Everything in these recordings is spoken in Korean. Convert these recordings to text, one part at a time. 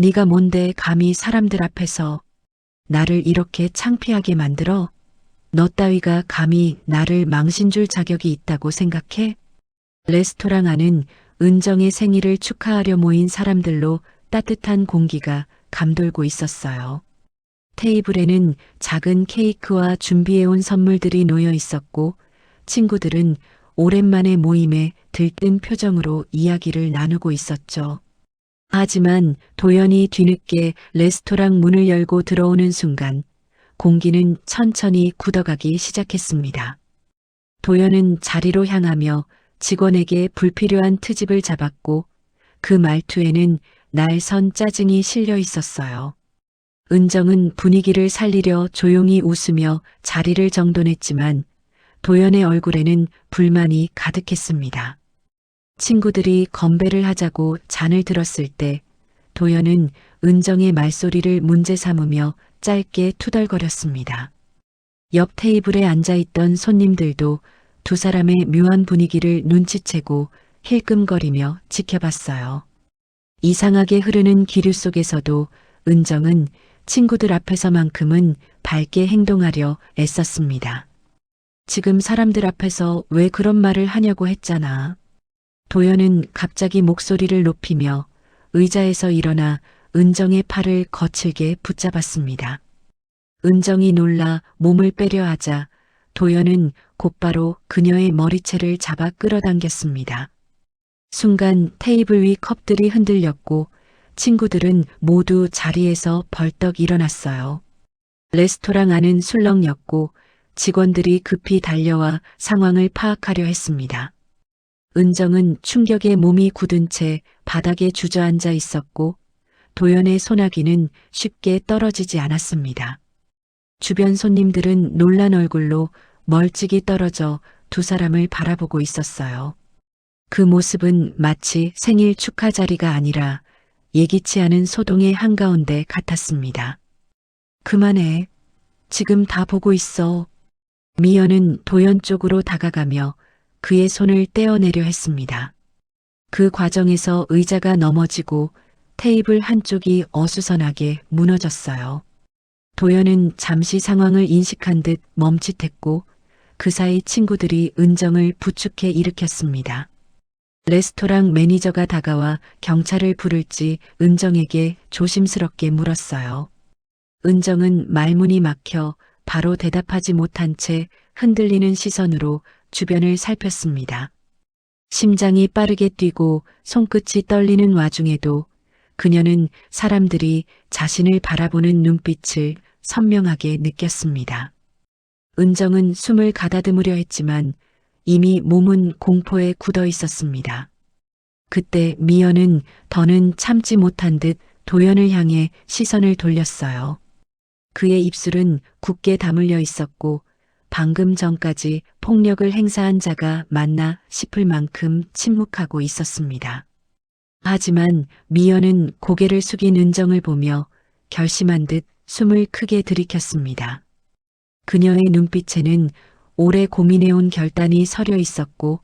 네가 뭔데 감히 사람들 앞에서 나를 이렇게 창피하게 만들어? 너 따위가 감히 나를 망신 줄 자격이 있다고 생각해? 레스토랑 안은 은정의 생일을 축하하려 모인 사람들로 따뜻한 공기가 감돌고 있었어요. 테이블에는 작은 케이크와 준비해온 선물들이 놓여 있었고 친구들은 오랜만에 모임에 들뜬 표정으로 이야기를 나누고 있었죠. 하지만 도연이 뒤늦게 레스토랑 문을 열고 들어오는 순간 공기는 천천히 굳어가기 시작했습니다. 도연은 자리로 향하며 직원에게 불필요한 트집을 잡았고 그 말투에는 날선 짜증이 실려 있었어요. 은정은 분위기를 살리려 조용히 웃으며 자리를 정돈했지만 도연의 얼굴에는 불만이 가득했습니다. 친구들이 건배를 하자고 잔을 들었을 때 도연은 은정의 말소리를 문제 삼으며 짧게 투덜거렸습니다. 옆 테이블에 앉아있던 손님들도 두 사람의 묘한 분위기를 눈치채고 힐끔거리며 지켜봤어요. 이상하게 흐르는 기류 속에서도 은정은 친구들 앞에서만큼은 밝게 행동하려 애썼습니다. 지금 사람들 앞에서 왜 그런 말을 하냐고 했잖아. 도연은 갑자기 목소리를 높이며 의자에서 일어나 은정의 팔을 거칠게 붙잡았습니다. 은정이 놀라 몸을 빼려 하자 도연은 곧바로 그녀의 머리채를 잡아 끌어당겼습니다. 순간 테이블 위 컵들이 흔들렸고 친구들은 모두 자리에서 벌떡 일어났어요. 레스토랑 안은 술렁였고 직원들이 급히 달려와 상황을 파악하려 했습니다. 은정은 충격에 몸이 굳은 채 바닥에 주저앉아 있었고 도연의 소나기는 쉽게 떨어지지 않았습니다. 주변 손님들은 놀란 얼굴로 멀찍이 떨어져 두 사람을 바라보고 있었어요. 그 모습은 마치 생일 축하 자리가 아니라 예기치 않은 소동의 한가운데 같았습니다. 그만해. 지금 다 보고 있어. 미연은 도연 쪽으로 다가가며 그의 손을 떼어내려 했습니다. 그 과정에서 의자가 넘어지고 테이블 한쪽이 어수선하게 무너졌어요. 도연은 잠시 상황을 인식한 듯 멈칫했고 그 사이 친구들이 은정을 부축해 일으켰습니다. 레스토랑 매니저가 다가와 경찰을 부를지 은정에게 조심스럽게 물었어요. 은정은 말문이 막혀 바로 대답하지 못한 채 흔들리는 시선으로 주변을 살폈습니다. 심장이 빠르게 뛰고 손끝이 떨리는 와중에도 그녀는 사람들이 자신을 바라보는 눈빛을 선명하게 느꼈습니다. 은정은 숨을 가다듬으려 했지만 이미 몸은 공포에 굳어 있었습니다. 그때 미연은 더는 참지 못한 듯 도연을 향해 시선을 돌렸어요. 그의 입술은 굳게 다물려 있었고 방금 전까지 폭력을 행사한 자가 맞나 싶을 만큼 침묵하고 있었습니다. 하지만 미연은 고개를 숙인 은정을 보며 결심한 듯 숨을 크게 들이켰습니다. 그녀의 눈빛에는 오래 고민해온 결단이 서려 있었고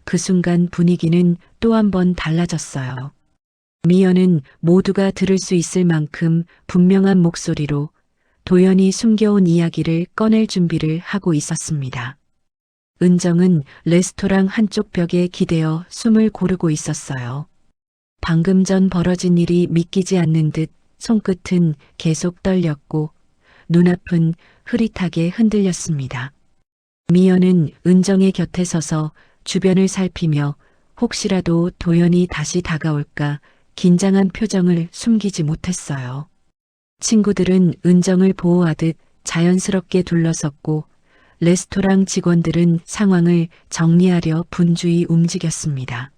그 순간 분위기는 또 한 번 달라졌어요. 미연은 모두가 들을 수 있을 만큼 분명한 목소리로 도연이 숨겨온 이야기를 꺼낼 준비를 하고 있었습니다. 은정은 레스토랑 한쪽 벽에 기대어 숨을 고르고 있었어요. 방금 전 벌어진 일이 믿기지 않는 듯 손끝은 계속 떨렸고 눈앞은 흐릿하게 흔들렸습니다. 미연은 은정의 곁에 서서 주변을 살피며 혹시라도 도연이 다시 다가올까 긴장한 표정을 숨기지 못했어요. 친구들은 은정을 보호하듯 자연스럽게 둘러섰고 레스토랑 직원들은 상황을 정리하려 분주히 움직였습니다.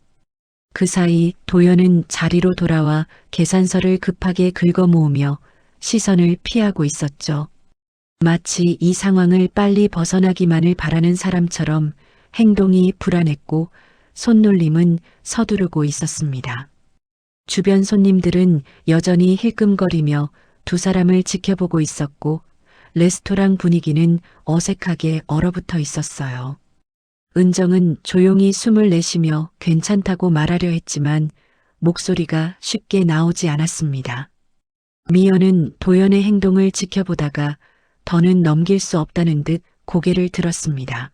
그 사이 도연은 자리로 돌아와 계산서를 급하게 긁어 모으며 시선을 피하고 있었죠. 마치 이 상황을 빨리 벗어나기만을 바라는 사람처럼 행동이 불안했고 손놀림은 서두르고 있었습니다. 주변 손님들은 여전히 힐끔거리며 두 사람을 지켜보고 있었고 레스토랑 분위기는 어색하게 얼어붙어 있었어요. 은정은 조용히 숨을 내쉬며 괜찮다고 말하려 했지만 목소리가 쉽게 나오지 않았습니다. 미연은 도연의 행동을 지켜보다가 더는 넘길 수 없다는 듯 고개를 들었습니다.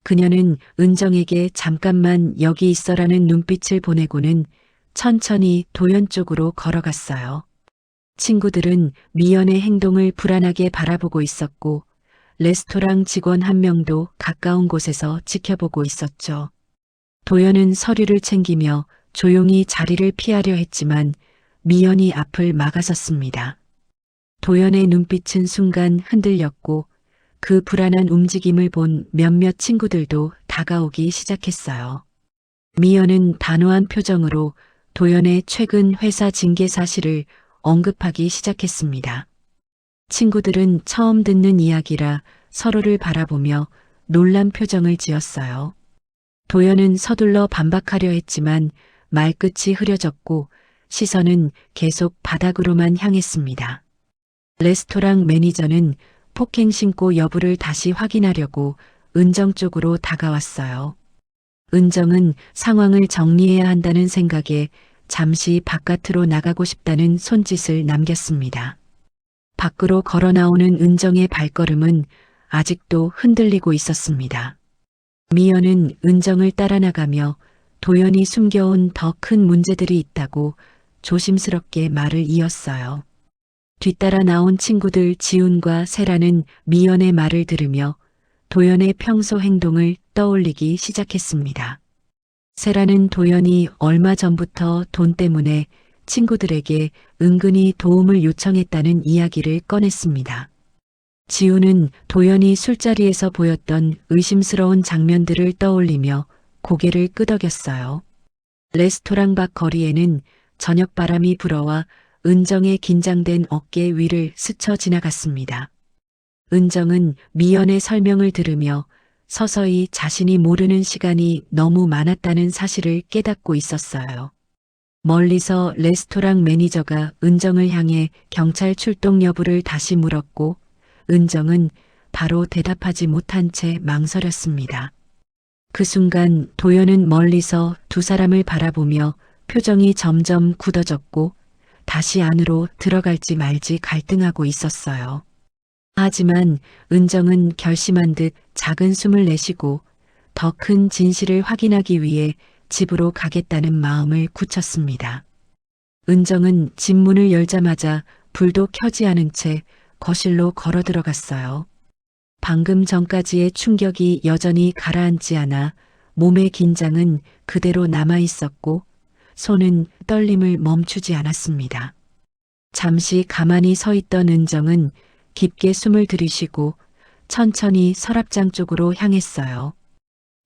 그녀는 은정에게 잠깐만 여기 있어라는 눈빛을 보내고는 천천히 도연 쪽으로 걸어갔어요. 친구들은 미연의 행동을 불안하게 바라보고 있었고 레스토랑 직원 한 명도 가까운 곳에서 지켜보고 있었죠. 도연은 서류를 챙기며 조용히 자리를 피하려 했지만 미연이 앞을 막아섰습니다. 도연의 눈빛은 순간 흔들렸고 그 불안한 움직임을 본 몇몇 친구들도 다가오기 시작했어요. 미연은 단호한 표정으로 도연의 최근 회사 징계 사실을 언급하기 시작했습니다. 친구들은 처음 듣는 이야기라 서로를 바라보며 놀란 표정을 지었어요. 도연은 서둘러 반박하려 했지만 말끝이 흐려졌고 시선은 계속 바닥으로만 향했습니다. 레스토랑 매니저는 폭행 신고 여부를 다시 확인하려고 은정 쪽으로 다가왔어요. 은정은 상황을 정리해야 한다는 생각에 잠시 바깥으로 나가고 싶다는 손짓을 남겼습니다. 밖으로 걸어 나오는 은정의 발걸음은 아직도 흔들리고 있었습니다. 미연은 은정을 따라 나가며 도연이 숨겨온 더 큰 문제들이 있다고 조심스럽게 말을 이었어요. 뒤따라 나온 친구들 지훈과 세라는 미연의 말을 들으며 도연의 평소 행동을 떠올리기 시작했습니다. 세라는 도연이 얼마 전부터 돈 때문에 친구들에게 은근히 도움을 요청했다는 이야기를 꺼냈습니다. 지훈은 도연이 술자리에서 보였던 의심스러운 장면들을 떠올리며 고개를 끄덕였어요. 레스토랑 밖 거리에는 저녁 바람이 불어와 은정의 긴장된 어깨 위를 스쳐 지나갔습니다. 은정은 미연의 설명을 들으며 서서히 자신이 모르는 시간이 너무 많았다는 사실을 깨닫고 있었어요. 멀리서 레스토랑 매니저가 은정을 향해 경찰 출동 여부를 다시 물었고 은정은 바로 대답하지 못한 채 망설였습니다. 그 순간 도연은 멀리서 두 사람을 바라보며 표정이 점점 굳어졌고 다시 안으로 들어갈지 말지 갈등하고 있었어요. 하지만 은정은 결심한 듯 작은 숨을 내쉬고 더 큰 진실을 확인하기 위해 집으로 가겠다는 마음을 굳혔습니다. 은정은 집 문을 열자마자 불도 켜지 않은 채 거실로 걸어 들어갔어요. 방금 전까지의 충격이 여전히 가라앉지 않아 몸의 긴장은 그대로 남아 있었고 손은 떨림을 멈추지 않았습니다. 잠시 가만히 서 있던 은정은 깊게 숨을 들이쉬고 천천히 서랍장 쪽으로 향했어요.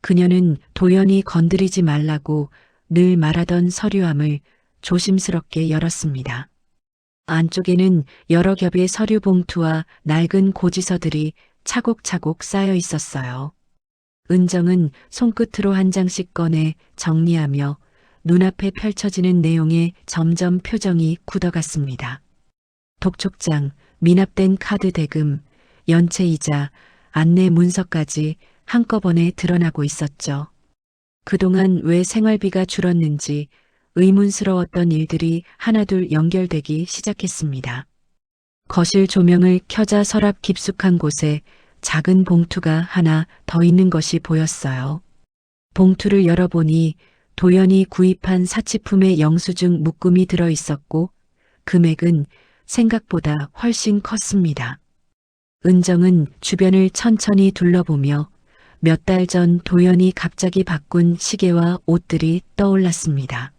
그녀는 도연이 건드리지 말라고 늘 말하던 서류함을 조심스럽게 열었습니다. 안쪽에는 여러 겹의 서류 봉투와 낡은 고지서들이 차곡차곡 쌓여 있었어요. 은정은 손끝으로 한 장씩 꺼내 정리하며 눈앞에 펼쳐지는 내용에 점점 표정이 굳어갔습니다. 독촉장, 미납된 카드 대금, 연체이자, 안내 문서까지 한꺼번에 드러나고 있었죠. 그동안 왜 생활비가 줄었는지 의문스러웠던 일들이 하나둘 연결되기 시작했습니다. 거실 조명을 켜자 서랍 깊숙한 곳에 작은 봉투가 하나 더 있는 것이 보였어요. 봉투를 열어보니 도연이 구입한 사치품의 영수증 묶음이 들어 있었고 금액은 생각보다 훨씬 컸습니다. 은정은 주변을 천천히 둘러보며 몇 달 전 도연이 갑자기 바꾼 시계와 옷들이 떠올랐습니다.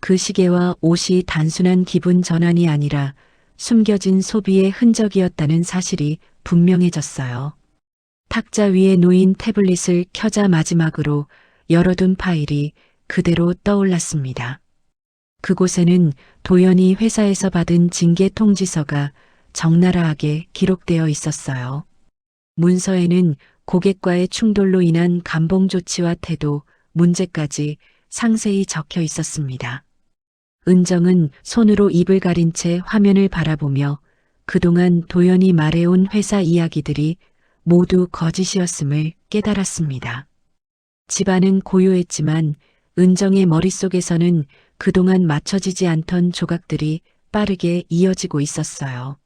그 시계와 옷이 단순한 기분 전환이 아니라 숨겨진 소비의 흔적이었다는 사실이 분명해졌어요. 탁자 위에 놓인 태블릿을 켜자 마지막으로 열어둔 파일이 그대로 떠올랐습니다. 그곳에는 도연이 회사에서 받은 징계 통지서가 적나라하게 기록되어 있었어요. 문서에는 고객과의 충돌로 인한 감봉 조치와 태도, 문제까지 상세히 적혀 있었습니다. 은정은 손으로 입을 가린 채 화면을 바라보며 그동안 도연이 말해온 회사 이야기들이 모두 거짓이었음을 깨달았습니다. 집안은 고요했지만 은정의 머릿속에서는 그동안 맞춰지지 않던 조각들이 빠르게 이어지고 있었어요.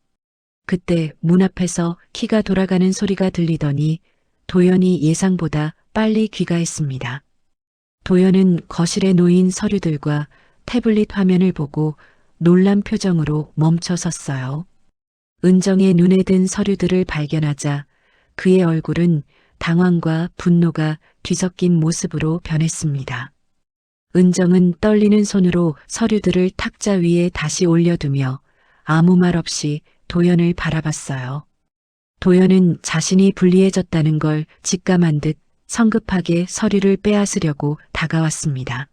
그때 문 앞에서 키가 돌아가는 소리가 들리더니 도연이 예상보다 빨리 귀가했습니다. 도연은 거실에 놓인 서류들과 태블릿 화면을 보고 놀란 표정으로 멈춰 섰어요. 은정의 눈에 든 서류들을 발견하자 그의 얼굴은 당황과 분노가 뒤섞인 모습으로 변했습니다. 은정은 떨리는 손으로 서류들을 탁자 위에 다시 올려두며 아무 말 없이 도연을 바라봤어요. 도연은 자신이 불리해졌다는 걸 직감한 듯 성급하게 서류를 빼앗으려고 다가왔습니다.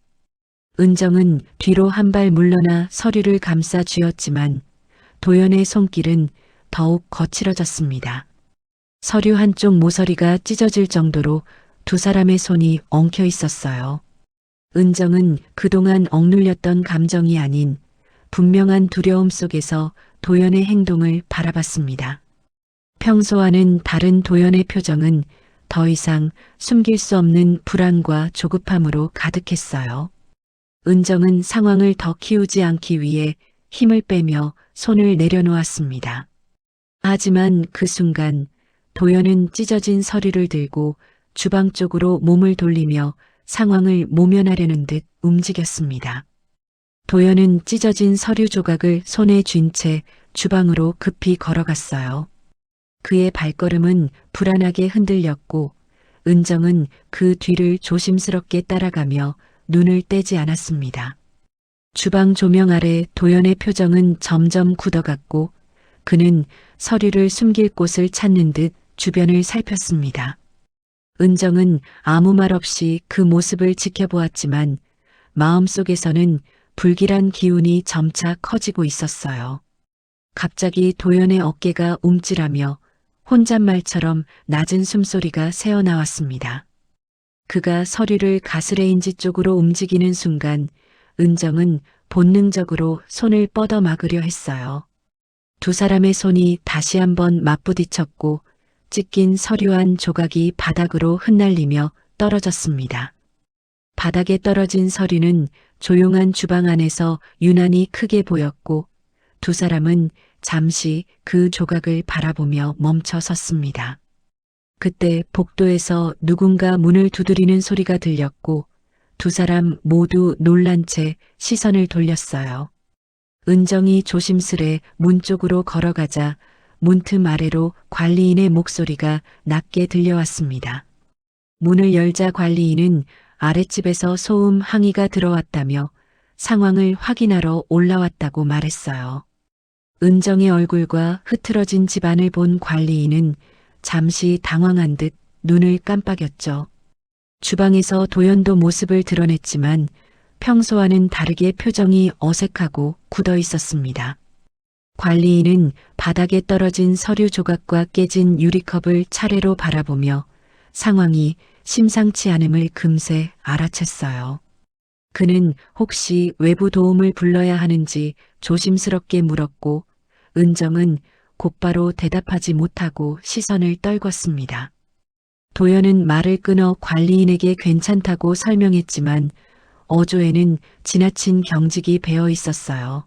은정은 뒤로 한 발 물러나 서류를 감싸 쥐었지만 도연의 손길은 더욱 거칠어졌습니다. 서류 한쪽 모서리가 찢어질 정도로 두 사람의 손이 엉켜 있었어요. 은정은 그동안 억눌렸던 감정이 아닌 분명한 두려움 속에서 도연의 행동을 바라봤습니다. 평소와는 다른 도연의 표정은 더 이상 숨길 수 없는 불안과 조급함으로 가득했어요. 은정은 상황을 더 키우지 않기 위해 힘을 빼며 손을 내려놓았습니다. 하지만 그 순간 도연은 찢어진 서류를 들고 주방 쪽으로 몸을 돌리며 상황을 모면하려는 듯 움직였습니다. 도연은 찢어진 서류 조각을 손에 쥔 채 주방으로 급히 걸어갔어요. 그의 발걸음은 불안하게 흔들렸고 은정은 그 뒤를 조심스럽게 따라가며 눈을 떼지 않았습니다. 주방 조명 아래 도연의 표정은 점점 굳어갔고 그는 서류를 숨길 곳을 찾는 듯 주변을 살폈습니다. 은정은 아무 말 없이 그 모습을 지켜보았지만 마음속에서는 불길한 기운이 점차 커지고 있었어요. 갑자기 도연의 어깨가 움찔하며 혼잣말처럼 낮은 숨소리가 새어나왔습니다. 그가 서류를 가스레인지 쪽으로 움직이는 순간 은정은 본능적으로 손을 뻗어 막으려 했어요. 두 사람의 손이 다시 한번 맞부딪혔고 찢긴 서류 한 조각이 바닥으로 흩날리며 떨어졌습니다. 바닥에 떨어진 서류는 조용한 주방 안에서 유난히 크게 보였고 두 사람은 잠시 그 조각을 바라보며 멈춰 섰습니다. 그때 복도에서 누군가 문을 두드리는 소리가 들렸고 두 사람 모두 놀란 채 시선을 돌렸어요. 은정이 조심스레 문 쪽으로 걸어가자 문틈 아래로 관리인의 목소리가 낮게 들려왔습니다. 문을 열자 관리인은 아랫집에서 소음 항의가 들어왔다며 상황을 확인하러 올라왔다고 말했어요. 은정의 얼굴과 흐트러진 집안을 본 관리인은 잠시 당황한 듯 눈을 깜빡였죠. 주방에서 도연도 모습을 드러냈지만 평소와는 다르게 표정이 어색하고 굳어 있었습니다. 관리인은 바닥에 떨어진 서류 조각과 깨진 유리컵을 차례로 바라보며 상황이 심상치 않음을 금세 알아챘어요. 그는 혹시 외부 도움을 불러야 하는지 조심스럽게 물었고 은정은 곧바로 대답하지 못하고 시선을 떨궜습니다. 도연은 말을 끊어 관리인에게 괜찮다고 설명했지만 어조에는 지나친 경직이 배어 있었어요.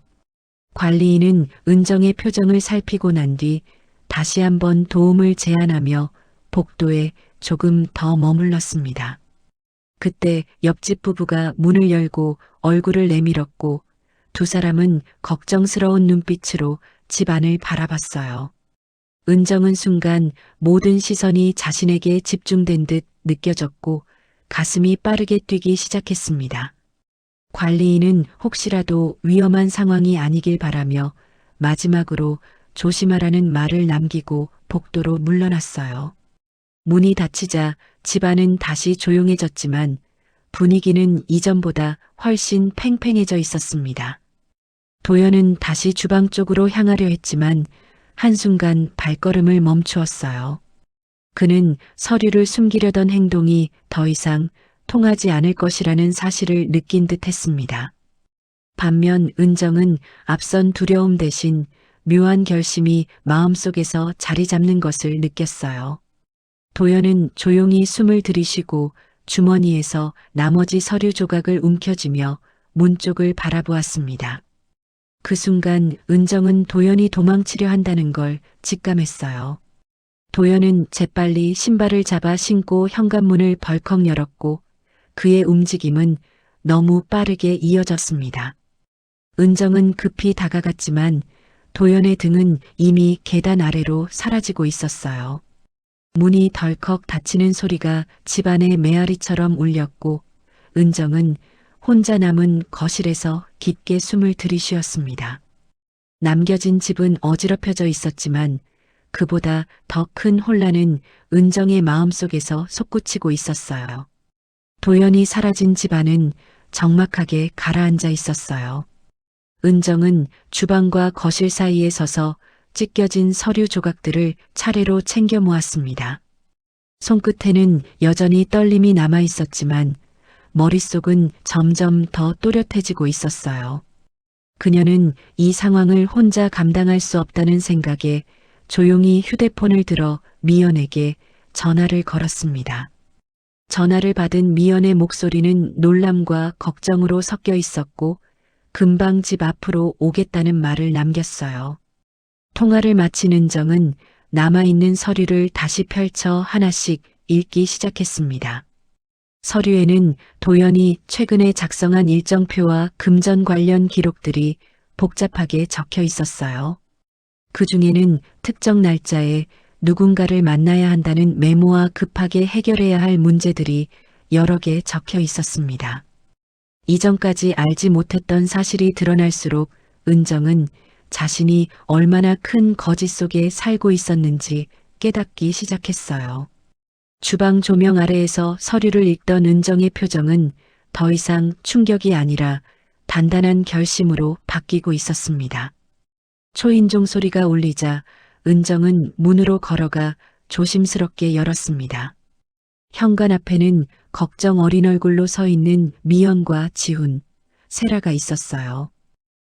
관리인은 은정의 표정을 살피고 난 뒤 다시 한번 도움을 제안하며 복도에 조금 더 머물렀습니다. 그때 옆집 부부가 문을 열고 얼굴을 내밀었고 두 사람은 걱정스러운 눈빛으로 집 안을 바라봤어요. 은정은 순간 모든 시선이 자신에게 집중된 듯 느껴졌고 가슴이 빠르게 뛰기 시작했습니다. 관리인은 혹시라도 위험한 상황이 아니길 바라며 마지막으로 조심하라는 말을 남기고 복도로 물러났어요. 문이 닫히자 집안은 다시 조용해졌지만 분위기는 이전보다 훨씬 팽팽해져 있었습니다. 도연은 다시 주방 쪽으로 향하려 했지만 한순간 발걸음을 멈추었어요. 그는 서류를 숨기려던 행동이 더 이상 통하지 않을 것이라는 사실을 느낀 듯 했습니다. 반면 은정은 앞선 두려움 대신 묘한 결심이 마음속에서 자리 잡는 것을 느꼈어요. 도연은 조용히 숨을 들이쉬고 주머니에서 나머지 서류 조각을 움켜쥐며 문 쪽을 바라보았습니다. 그 순간 은정은 도연이 도망치려 한다는 걸 직감했어요. 도연은 재빨리 신발을 잡아 신고 현관문을 벌컥 열었고 그의 움직임은 너무 빠르게 이어졌습니다. 은정은 급히 다가갔지만 도연의 등은 이미 계단 아래로 사라지고 있었어요. 문이 덜컥 닫히는 소리가 집안의 메아리처럼 울렸고 은정은 혼자 남은 거실에서 깊게 숨을 들이쉬었습니다. 남겨진 집은 어지럽혀져 있었지만 그보다 더 큰 혼란은 은정의 마음속에서 솟구치고 있었어요. 도연이 사라진 집안은 적막하게 가라앉아 있었어요. 은정은 주방과 거실 사이에 서서 찢겨진 서류 조각들을 차례로 챙겨 모았습니다. 손끝에는 여전히 떨림이 남아 있었지만 머릿속은 점점 더 또렷해지고 있었어요. 그녀는 이 상황을 혼자 감당할 수 없다는 생각에 조용히 휴대폰을 들어 미연에게 전화를 걸었습니다. 전화를 받은 미연의 목소리는 놀람과 걱정으로 섞여 있었고 금방 집 앞으로 오겠다는 말을 남겼어요. 통화를 마친 은정은 남아있는 서류를 다시 펼쳐 하나씩 읽기 시작했습니다. 서류에는 도연이 최근에 작성한 일정표와 금전 관련 기록들이 복잡하게 적혀 있었어요. 그 중에는 특정 날짜에 누군가를 만나야 한다는 메모와 급하게 해결해야 할 문제들이 여러 개 적혀 있었습니다. 이전까지 알지 못했던 사실이 드러날수록 은정은 자신이 얼마나 큰 거짓 속에 살고 있었는지 깨닫기 시작했어요. 주방 조명 아래에서 서류를 읽던 은정의 표정은 더 이상 충격이 아니라 단단한 결심으로 바뀌고 있었습니다. 초인종 소리가 울리자 은정은 문으로 걸어가 조심스럽게 열었습니다. 현관 앞에는 걱정 어린 얼굴로 서 있는 미연과 지훈, 세라가 있었어요.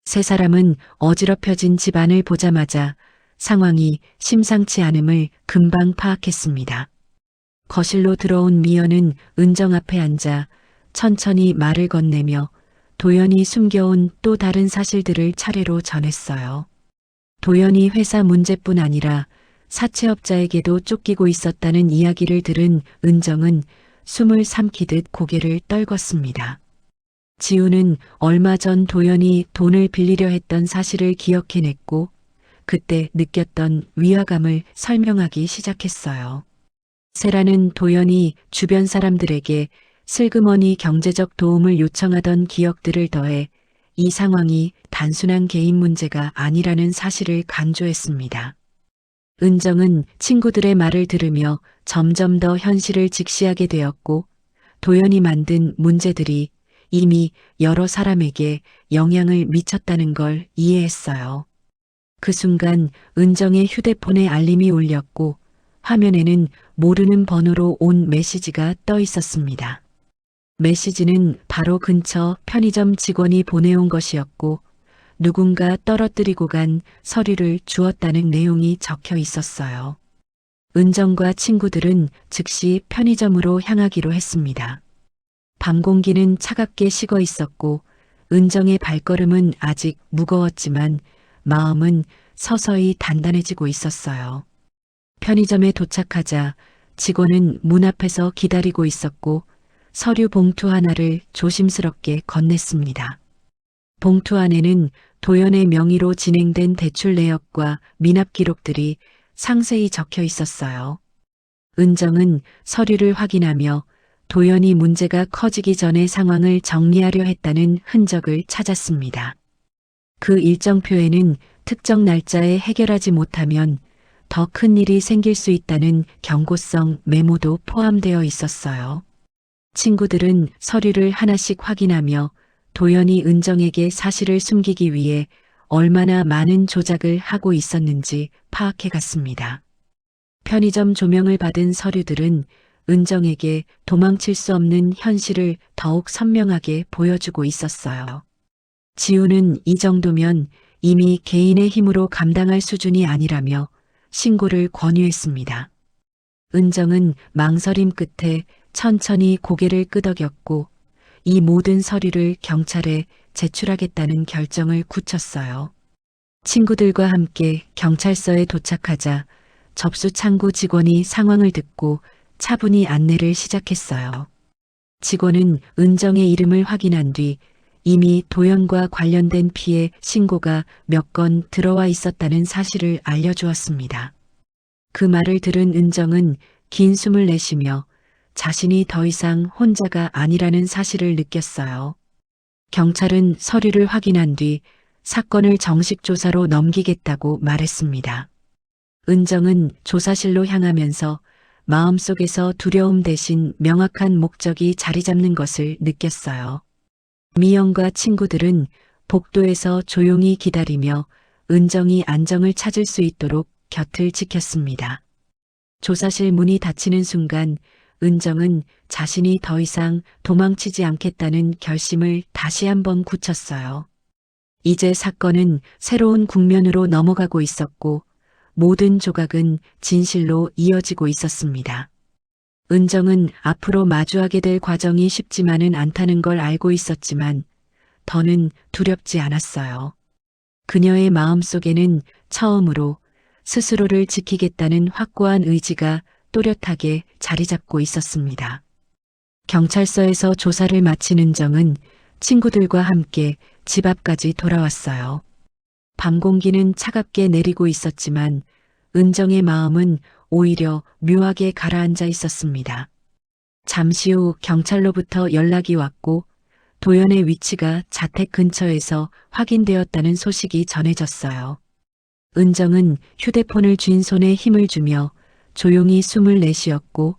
세 사람은 어지럽혀진 집안을 보자마자 상황이 심상치 않음을 금방 파악했습니다. 거실로 들어온 미연은 은정 앞에 앉아 천천히 말을 건네며 도연이 숨겨온 또 다른 사실들을 차례로 전했어요. 도연이 회사 문제뿐 아니라 사채업자에게도 쫓기고 있었다는 이야기를 들은 은정은 숨을 삼키듯 고개를 떨궜습니다. 지우는 얼마 전 도연이 돈을 빌리려 했던 사실을 기억해냈고 그때 느꼈던 위화감을 설명하기 시작했어요. 세라는 도연이 주변 사람들에게 슬그머니 경제적 도움을 요청하던 기억들을 더해 이 상황이 단순한 개인 문제가 아니라는 사실을 강조했습니다. 은정은 친구들의 말을 들으며 점점 더 현실을 직시하게 되었고 도연이 만든 문제들이 이미 여러 사람에게 영향을 미쳤다는 걸 이해했어요. 그 순간 은정의 휴대폰에 알림이 울렸고 화면에는 모르는 번호로 온 메시지가 떠 있었습니다. 메시지는 바로 근처 편의점 직원이 보내온 것이었고 누군가 떨어뜨리고 간 서류를 주었다는 내용이 적혀 있었어요. 은정과 친구들은 즉시 편의점으로 향하기로 했습니다. 밤 공기는 차갑게 식어 있었고 은정의 발걸음은 아직 무거웠지만 마음은 서서히 단단해지고 있었어요. 편의점에 도착하자 직원은 문 앞에서 기다리고 있었고 서류 봉투 하나를 조심스럽게 건넸습니다. 봉투 안에는 도연의 명의로 진행된 대출 내역과 미납 기록들이 상세히 적혀 있었어요. 은정은 서류를 확인하며 도연이 문제가 커지기 전에 상황을 정리하려 했다는 흔적을 찾았습니다. 그 일정표에는 특정 날짜에 해결하지 못하면 더 큰 일이 생길 수 있다는 경고성 메모도 포함되어 있었어요. 친구들은 서류를 하나씩 확인하며 도연이 은정에게 사실을 숨기기 위해 얼마나 많은 조작을 하고 있었는지 파악해 갔습니다. 편의점 조명을 받은 서류들은 은정에게 도망칠 수 없는 현실을 더욱 선명하게 보여주고 있었어요. 지우는 이 정도면 이미 개인의 힘으로 감당할 수준이 아니라며 신고를 권유했습니다. 은정은 망설임 끝에 천천히 고개를 끄덕였고 이 모든 서류를 경찰에 제출하겠다는 결정을 굳혔어요. 친구들과 함께 경찰서에 도착하자 접수 창구 직원이 상황을 듣고 차분히 안내를 시작했어요. 직원은 은정의 이름을 확인한 뒤 이미 도연과 관련된 피해 신고가 몇 건 들어와 있었다는 사실을 알려주었습니다. 그 말을 들은 은정은 긴 숨을 내쉬며 자신이 더 이상 혼자가 아니라는 사실을 느꼈어요. 경찰은 서류를 확인한 뒤 사건을 정식 조사로 넘기겠다고 말했습니다. 은정은 조사실로 향하면서 마음속에서 두려움 대신 명확한 목적이 자리 잡는 것을 느꼈어요. 미영과 친구들은 복도에서 조용히 기다리며 은정이 안정을 찾을 수 있도록 곁을 지켰습니다. 조사실 문이 닫히는 순간 은정은 자신이 더 이상 도망치지 않겠다는 결심을 다시 한번 굳혔어요. 이제 사건은 새로운 국면으로 넘어가고 있었고 모든 조각은 진실로 이어지고 있었습니다. 은정은 앞으로 마주하게 될 과정이 쉽지만은 않다는 걸 알고 있었지만 더는 두렵지 않았어요. 그녀의 마음속에는 처음으로 스스로를 지키겠다는 확고한 의지가 또렷하게 자리 잡고 있었습니다. 경찰서에서 조사를 마친 은정은 친구들과 함께 집 앞까지 돌아왔어요. 밤 공기는 차갑게 내리고 있었지만 은정의 마음은 오히려 묘하게 가라앉아 있었습니다. 잠시 후 경찰로부터 연락이 왔고 도연의 위치가 자택 근처에서 확인되었다는 소식이 전해졌어요. 은정은 휴대폰을 쥔 손에 힘을 주며 조용히 숨을 내쉬었고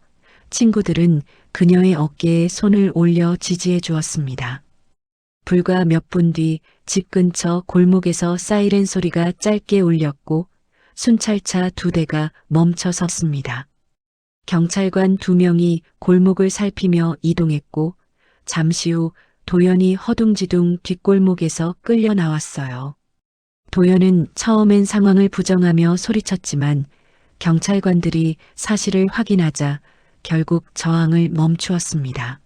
친구들은 그녀의 어깨에 손을 올려 지지해 주었습니다. 불과 몇 분 뒤 집 근처 골목에서 사이렌 소리가 짧게 울렸고 순찰차 2대가 멈춰 섰습니다. 경찰관 2명이 골목을 살피며 이동했고 잠시 후 도연이 허둥지둥 뒷골목에서 끌려 나왔어요. 도연은 처음엔 상황을 부정하며 소리쳤지만 경찰관들이 사실을 확인하자 결국 저항을 멈추었습니다.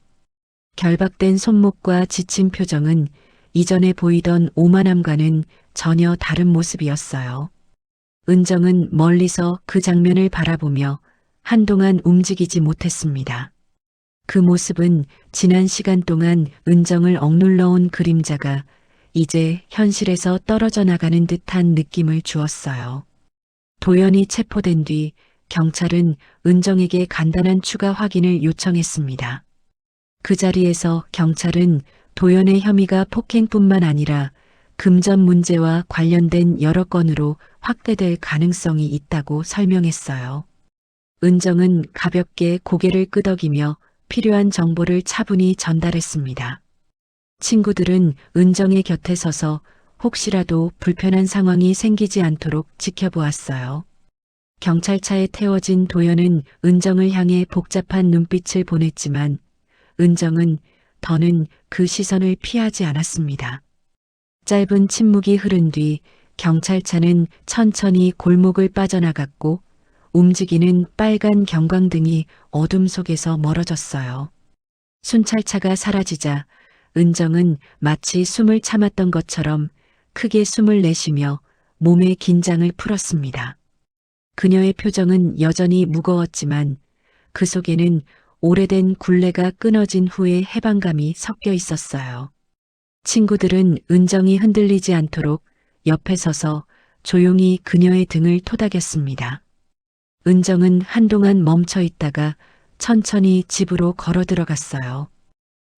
결박된 손목과 지친 표정은 이전에 보이던 오만함과는 전혀 다른 모습이었어요. 은정은 멀리서 그 장면을 바라보며 한동안 움직이지 못했습니다. 그 모습은 지난 시간 동안 은정을 억눌러온 그림자가 이제 현실에서 떨어져 나가는 듯한 느낌을 주었어요. 도연이 체포된 뒤 경찰은 은정에게 간단한 추가 확인을 요청했습니다. 그 자리에서 경찰은 도연의 혐의가 폭행뿐만 아니라 금전 문제와 관련된 여러 건으로 확대될 가능성이 있다고 설명했어요. 은정은 가볍게 고개를 끄덕이며 필요한 정보를 차분히 전달했습니다. 친구들은 은정의 곁에 서서 혹시라도 불편한 상황이 생기지 않도록 지켜보았어요. 경찰차에 태워진 도연은 은정을 향해 복잡한 눈빛을 보냈지만 은정은 더는 그 시선을 피하지 않았습니다. 짧은 침묵이 흐른 뒤 경찰차는 천천히 골목을 빠져나갔고 움직이는 빨간 경광등이 어둠 속에서 멀어졌어요. 순찰차가 사라지자 은정은 마치 숨을 참았던 것처럼 크게 숨을 내쉬며 몸의 긴장을 풀었습니다. 그녀의 표정은 여전히 무거웠지만 그 속에는 오래된 굴레가 끊어진 후의 해방감이 섞여 있었어요. 친구들은 은정이 흔들리지 않도록 옆에 서서 조용히 그녀의 등을 토닥였습니다. 은정은 한동안 멈춰 있다가 천천히 집으로 걸어 들어갔어요.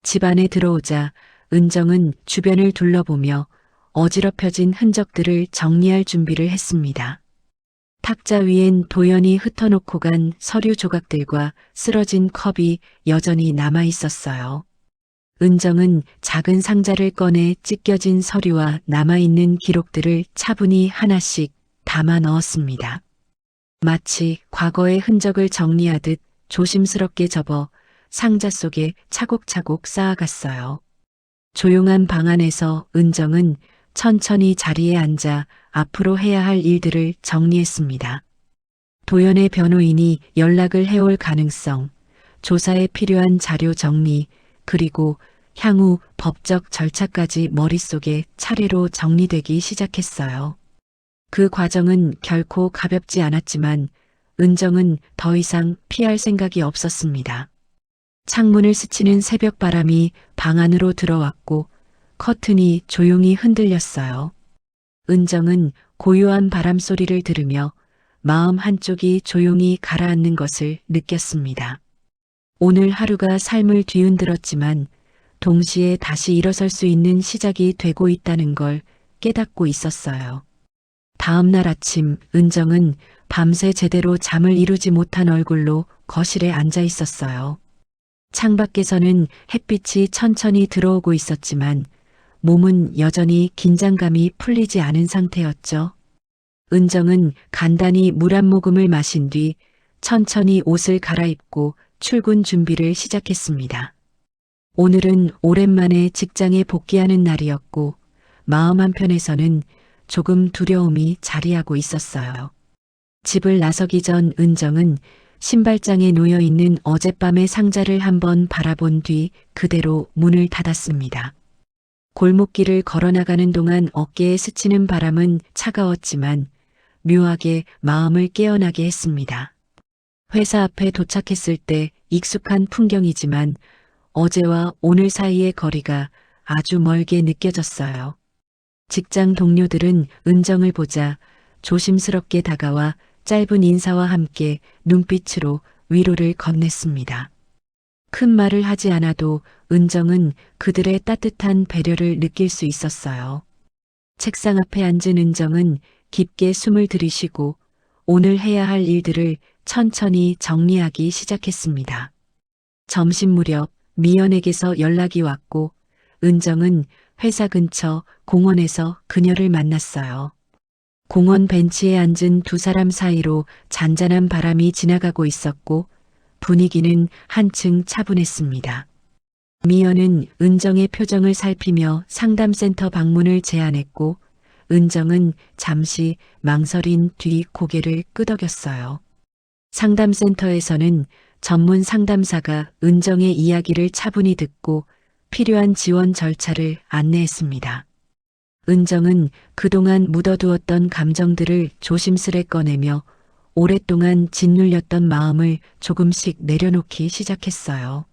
집 안에 들어오자 은정은 주변을 둘러보며 어지럽혀진 흔적들을 정리할 준비를 했습니다. 탁자 위엔 도연이 흩어놓고 간 서류 조각들과 쓰러진 컵이 여전히 남아 있었어요. 은정은 작은 상자를 꺼내 찢겨진 서류와 남아있는 기록들을 차분히 하나씩 담아 넣었습니다. 마치 과거의 흔적을 정리하듯 조심스럽게 접어 상자 속에 차곡차곡 쌓아갔어요. 조용한 방 안에서 은정은 천천히 자리에 앉아 앞으로 해야 할 일들을 정리했습니다. 도연의 변호인이 연락을 해올 가능성, 조사에 필요한 자료 정리, 그리고 향후 법적 절차까지 머릿속에 차례로 정리되기 시작했어요. 그 과정은 결코 가볍지 않았지만 은정은 더 이상 피할 생각이 없었습니다. 창문을 스치는 새벽 바람이 방 안으로 들어왔고 커튼이 조용히 흔들렸어요. 은정은 고요한 바람 소리를 들으며 마음 한쪽이 조용히 가라앉는 것을 느꼈습니다. 오늘 하루가 삶을 뒤흔들었지만 동시에 다시 일어설 수 있는 시작이 되고 있다는 걸 깨닫고 있었어요. 다음 날 아침 은정은 밤새 제대로 잠을 이루지 못한 얼굴로 거실에 앉아 있었어요. 창밖에서는 햇빛이 천천히 들어오고 있었지만 몸은 여전히 긴장감이 풀리지 않은 상태였죠. 은정은 간단히 물 한 모금을 마신 뒤 천천히 옷을 갈아입고 출근 준비를 시작했습니다. 오늘은 오랜만에 직장에 복귀하는 날이었고 마음 한편에서는 조금 두려움이 자리하고 있었어요. 집을 나서기 전 은정은 신발장에 놓여 있는 어젯밤의 상자를 한번 바라본 뒤 그대로 문을 닫았습니다. 골목길을 걸어나가는 동안 어깨에 스치는 바람은 차가웠지만 묘하게 마음을 깨어나게 했습니다. 회사 앞에 도착했을 때 익숙한 풍경이지만 어제와 오늘 사이의 거리가 아주 멀게 느껴졌어요. 직장 동료들은 은정을 보자 조심스럽게 다가와 짧은 인사와 함께 눈빛으로 위로를 건넸습니다. 큰 말을 하지 않아도 은정은 그들의 따뜻한 배려를 느낄 수 있었어요. 책상 앞에 앉은 은정은 깊게 숨을 들이쉬고 오늘 해야 할 일들을 천천히 정리하기 시작했습니다. 점심 무렵 미연에게서 연락이 왔고 은정은 회사 근처 공원에서 그녀를 만났어요. 공원 벤치에 앉은 두 사람 사이로 잔잔한 바람이 지나가고 있었고 분위기는 한층 차분했습니다. 미연은 은정의 표정을 살피며 상담센터 방문을 제안했고 은정은 잠시 망설인 뒤 고개를 끄덕였어요. 상담센터에서는 전문 상담사가 은정의 이야기를 차분히 듣고 필요한 지원 절차를 안내했습니다. 은정은 그동안 묻어두었던 감정들을 조심스레 꺼내며 오랫동안 짓눌렸던 마음을 조금씩 내려놓기 시작했어요.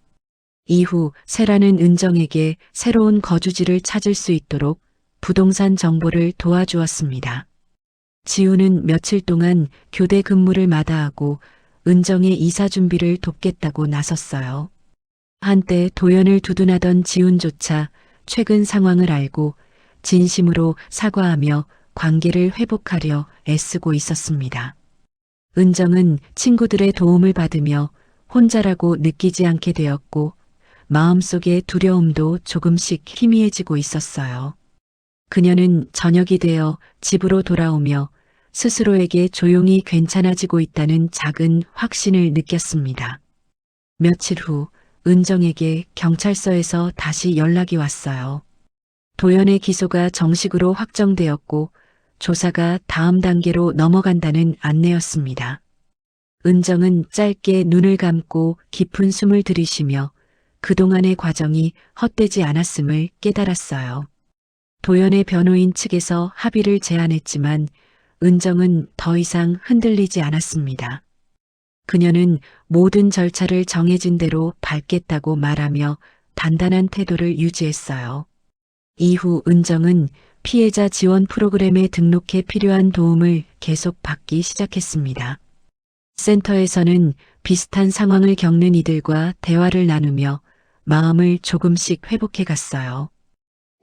이후 세라는 은정에게 새로운 거주지를 찾을 수 있도록 부동산 정보를 도와주었습니다. 지우는 며칠 동안 교대 근무를 마다하고 은정의 이사 준비를 돕겠다고 나섰어요. 한때 도연을 두둔하던 지훈조차 최근 상황을 알고 진심으로 사과하며 관계를 회복하려 애쓰고 있었습니다. 은정은 친구들의 도움을 받으며 혼자라고 느끼지 않게 되었고 마음속의 두려움도 조금씩 희미해지고 있었어요. 그녀는 저녁이 되어 집으로 돌아오며 스스로에게 조용히 괜찮아지고 있다는 작은 확신을 느꼈습니다. 며칠 후 은정에게 경찰서에서 다시 연락이 왔어요. 도연의 기소가 정식으로 확정되었고 조사가 다음 단계로 넘어간다는 안내였습니다. 은정은 짧게 눈을 감고 깊은 숨을 들이쉬며 그동안의 과정이 헛되지 않았음을 깨달았어요. 도연의 변호인 측에서 합의를 제안했지만 은정은 더 이상 흔들리지 않았습니다. 그녀는 모든 절차를 정해진 대로 밟겠다고 말하며 단단한 태도를 유지했어요. 이후 은정은 피해자 지원 프로그램에 등록해 필요한 도움을 계속 받기 시작했습니다. 센터에서는 비슷한 상황을 겪는 이들과 대화를 나누며 마음을 조금씩 회복해 갔어요.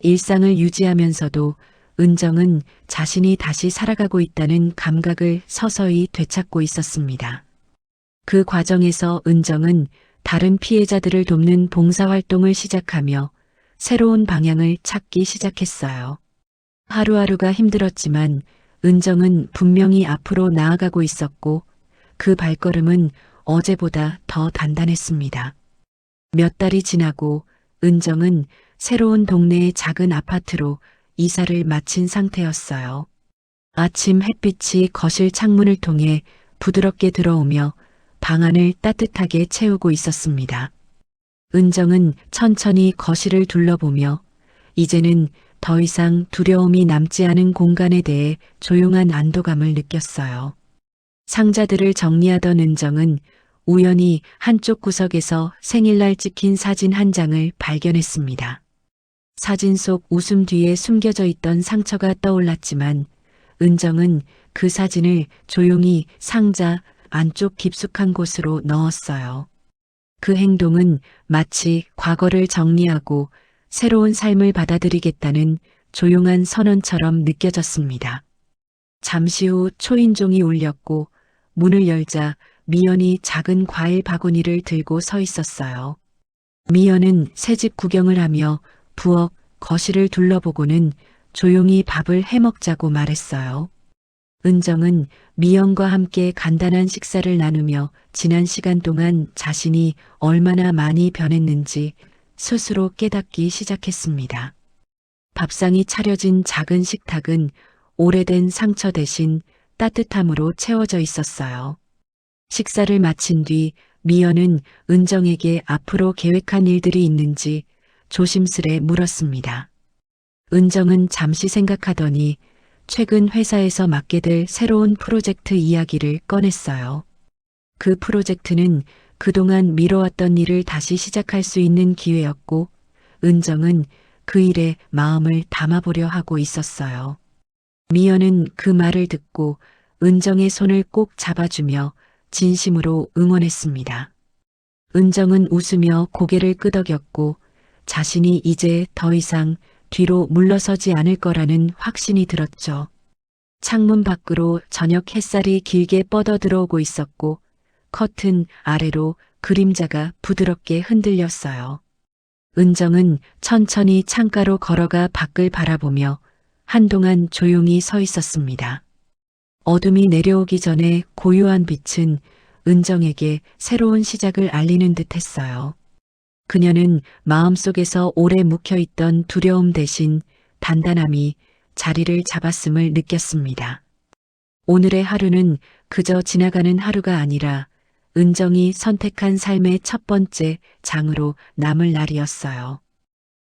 일상을 유지하면서도 은정은 자신이 다시 살아가고 있다는 감각을 서서히 되찾고 있었습니다. 그 과정에서 은정은 다른 피해자들을 돕는 봉사활동을 시작하며 새로운 방향을 찾기 시작했어요. 하루하루가 힘들었지만 은정은 분명히 앞으로 나아가고 있었고 그 발걸음은 어제보다 더 단단했습니다. 몇 달이 지나고 은정은 새로운 동네의 작은 아파트로 이사를 마친 상태였어요. 아침 햇빛이 거실 창문을 통해 부드럽게 들어오며 방 안을 따뜻하게 채우고 있었습니다. 은정은 천천히 거실을 둘러보며 이제는 더 이상 두려움이 남지 않은 공간에 대해 조용한 안도감을 느꼈어요. 상자들을 정리하던 은정은 우연히 한쪽 구석에서 생일날 찍힌 사진 한 장을 발견했습니다. 사진 속 웃음 뒤에 숨겨져 있던 상처가 떠올랐지만 은정은 그 사진을 조용히 상자 안쪽 깊숙한 곳으로 넣었어요. 그 행동은 마치 과거를 정리하고 새로운 삶을 받아들이겠다는 조용한 선언처럼 느껴졌습니다. 잠시 후 초인종이 울렸고 문을 열자 미연이 작은 과일 바구니를 들고 서 있었어요. 미연은 새집 구경을 하며 부엌, 거실을 둘러보고는 조용히 밥을 해먹자고 말했어요. 은정은 미연과 함께 간단한 식사를 나누며 지난 시간 동안 자신이 얼마나 많이 변했는지 스스로 깨닫기 시작했습니다. 밥상이 차려진 작은 식탁은 오래된 상처 대신 따뜻함으로 채워져 있었어요. 식사를 마친 뒤 미연은 은정에게 앞으로 계획한 일들이 있는지 조심스레 물었습니다. 은정은 잠시 생각하더니 최근 회사에서 맡게 될 새로운 프로젝트 이야기를 꺼냈어요. 그 프로젝트는 그동안 미뤄왔던 일을 다시 시작할 수 있는 기회였고 은정은 그 일에 마음을 담아보려 하고 있었어요. 미연은 그 말을 듣고 은정의 손을 꼭 잡아주며 진심으로 응원했습니다. 은정은 웃으며 고개를 끄덕였고 자신이 이제 더 이상 뒤로 물러서지 않을 거라는 확신이 들었죠. 창문 밖으로 저녁 햇살이 길게 뻗어 들어오고 있었고 커튼 아래로 그림자가 부드럽게 흔들렸어요. 은정은 천천히 창가로 걸어가 밖을 바라보며 한동안 조용히 서 있었습니다. 어둠이 내려오기 전에 고요한 빛은 은정에게 새로운 시작을 알리는 듯 했어요. 그녀는 마음속에서 오래 묵혀있던 두려움 대신 단단함이 자리를 잡았음을 느꼈습니다. 오늘의 하루는 그저 지나가는 하루가 아니라 은정이 선택한 삶의 첫 번째 장으로 남을 날이었어요.